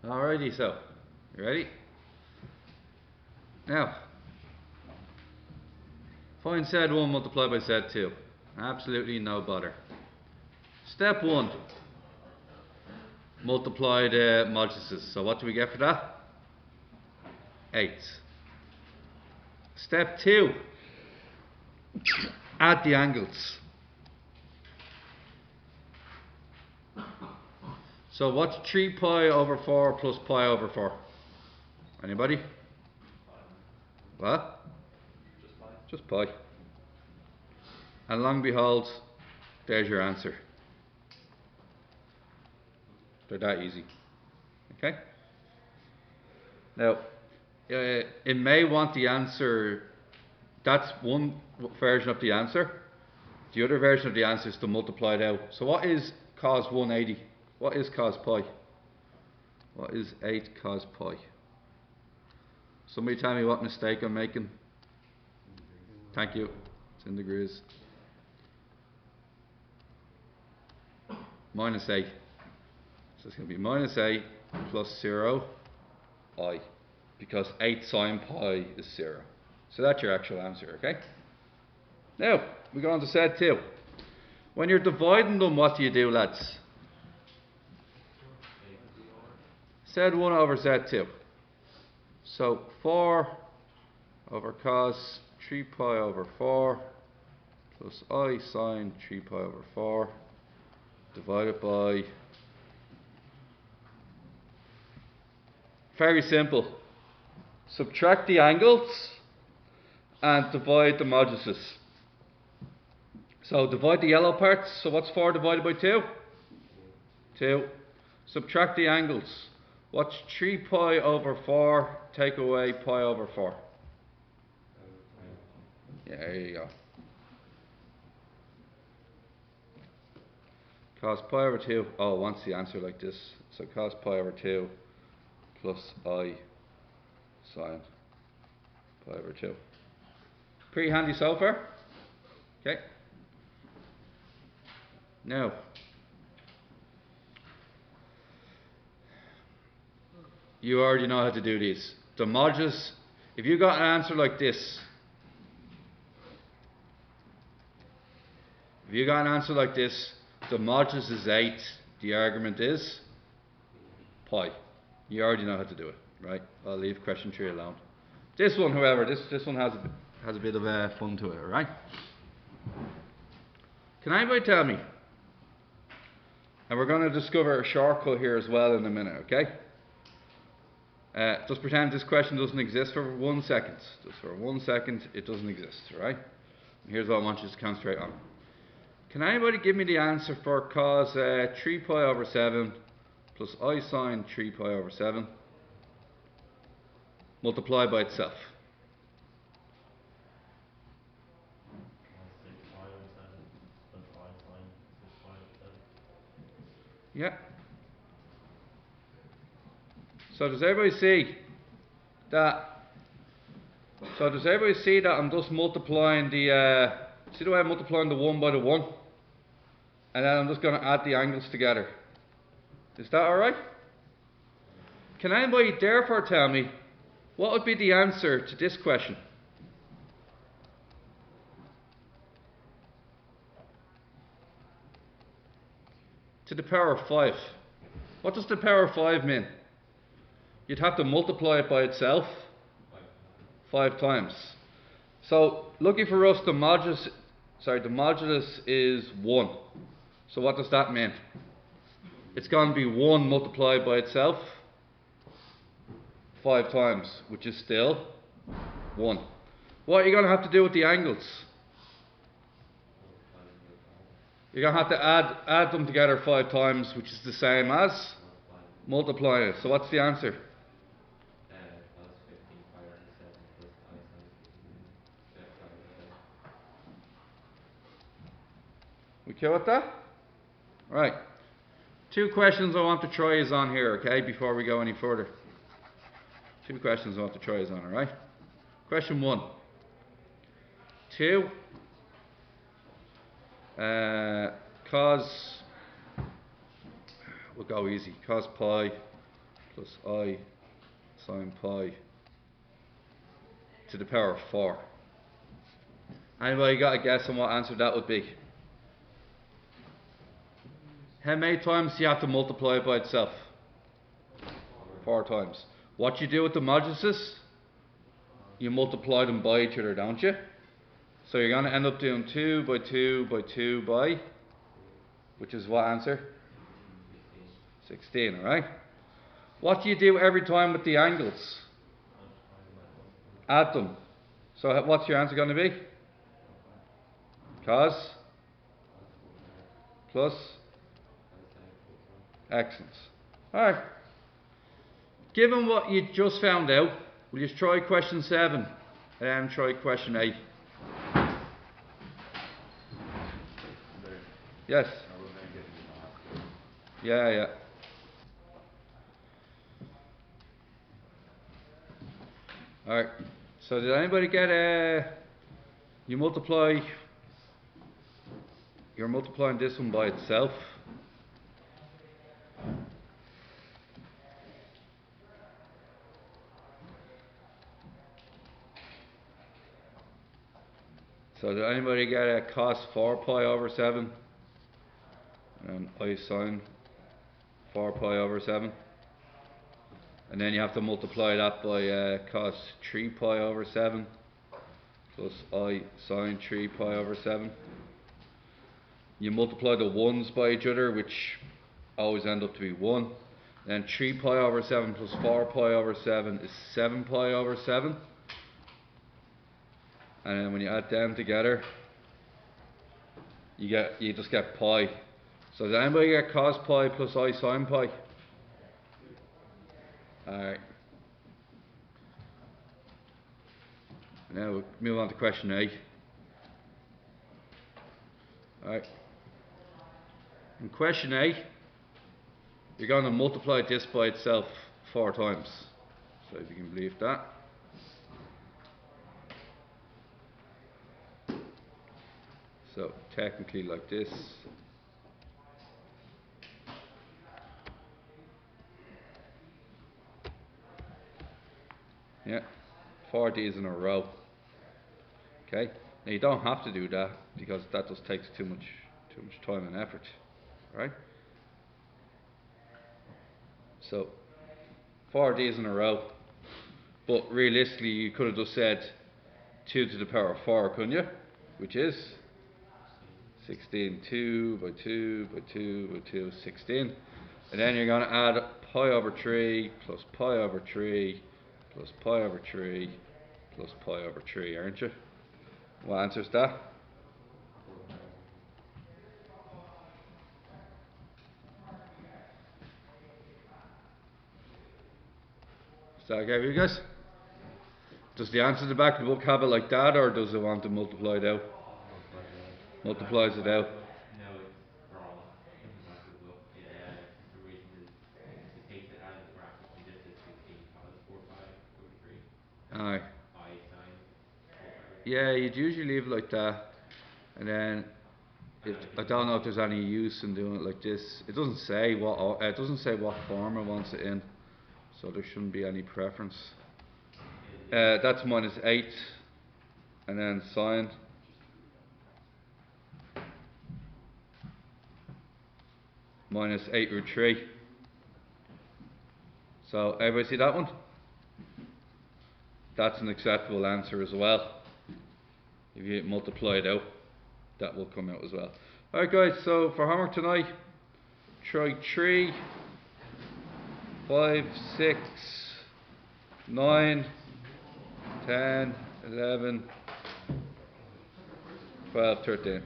Alrighty, so, you ready? Now, find Z1 multiplied by Z2. Absolutely no bother. Step 1, multiply the moduluses. So what do we get for that? 8. Step 2, add the angles. So what's 3 pi over 4 plus pi over 4? Anybody? What? Just pi. And long behold, there's your answer. They're that easy. Okay? Now, it may want the answer, that's one version of the answer. The other version of the answer is to multiply it out. So what is cos 180? What is cos pi? What is 8 cos pi? Somebody tell me what mistake I'm making. Thank you. It's in degrees. Minus 8. So it's going to be minus 8 plus 0 I. Because 8 sine pi is 0. So that's your actual answer, okay? Now, we go on to Z2. When you're dividing them, what do you do, lads? Z1 over Z2. So 4 over cos 3 pi over 4 plus I sine 3 pi over 4 divided by, very simple, subtract the angles and divide the moduluses. So divide the yellow parts. So what's 4 divided by 2? 2. Subtract the angles. What's 3 pi over 4 take away pi over 4? Yeah, there you go. Cos pi over 2. Oh, it wants the answer like this. So cos pi over 2 plus I sine pi over 2. Pretty handy so far. Okay. Now, you already know how to do these. The modulus, if you got an answer like this, the modulus is 8, the argument is pi. You already know how to do it, right? I'll leave question 3 alone. This one, however, this one has a bit of fun to it, right? Can anybody tell me? And we're going to discover a shortcut here as well in a minute, okay? Just pretend this question doesn't exist for 1 second. Just for 1 second, it doesn't exist, right? And here's what I want you to concentrate on. Can anybody give me the answer for cos 3 pi over 7 plus I sine 3 pi over 7 multiplied by itself? Yeah. So does everybody see that? So does everybody see that I'm just multiplying the, see the way I'm multiplying the 1 by the 1? And then I'm just going to add the angles together. Is that alright? Can anybody therefore tell me what would be the answer to this question? To the power of 5. What does the power of 5 mean? You'd have to multiply it by itself 5 times. So lucky for us, the modulus is 1. So what does that mean? It's going to be 1 multiplied by itself 5 times, which is still 1. What are you going to have to do with the angles? You're going to have to add them together 5 times, which is the same as multiplying it. So what's the answer? We okay with that? Right. 2 questions I want to try is on here, okay, before we go any further. 2 questions I want to try is on, alright? Question 1. 2 cos, we'll go easy, cos pi plus I sine pi to the power of 4. Anybody got a guess on what answer that would be? How many times do you have to multiply it by itself? 4 times. What you do with the moduluses? You multiply them by each other, don't you? So you're going to end up doing 2 by 2 by 2 by, which is what answer? 16, alright? What do you do every time with the angles? Add them. So what's your answer going to be? Cos plus excellent. Alright. Given what you just found out, will you try question 7 and try question 8? Yes. Yeah. Alright. So did anybody get you're multiplying this one by itself. So did anybody get a cos 4 pi over 7? And I sine 4 pi over 7. And then you have to multiply that by cos 3 pi over 7 plus I sine 3 pi over 7. You multiply the ones by each other, which always end up to be 1. Then 3 pi over 7 plus 4 pi over 7 is 7 pi over 7. And then when you add them together, you just get pi. So does anybody get cos pi plus I sine pi? Alright. Now we'll move on to question 8. Alright. In question 8, you're going to multiply this by itself 4 times. So if you can believe that. So technically like this. Yeah, 4 D's in a row. Okay. Now you don't have to do that because that just takes too much time and effort. Right? So 4 D's in a row. But realistically you could have just said 2 to the power of 4, couldn't you? Which is 16, 2 by 2 by 2 by 2, 16. And then you're going to add pi over 3 plus pi over 3 plus pi over 3 plus pi over 3, aren't you? What answer is that? Is that okay with you guys? Does the answer at the back of the book have it like that, or does it want to multiply it out? Multiplies it out. No, it's wrong. In the back of the book, for some reason it takes it out of the brackets and just says 16 cos 4 pi over 3. And Aye. I sine 4 pi over 3. Yeah, you'd usually leave it like that, and then I don't know if there's any use in doing it like this. It doesn't say what form it wants it in, so there shouldn't be any preference. That's minus 8, and then sine minus 8 root 3. So everybody see that one? That's an acceptable answer as well. If you multiply it out, that will come out as well. Alright guys, so for homework tonight, try 3, 5, 6, 9, 10, 11, 12, 13.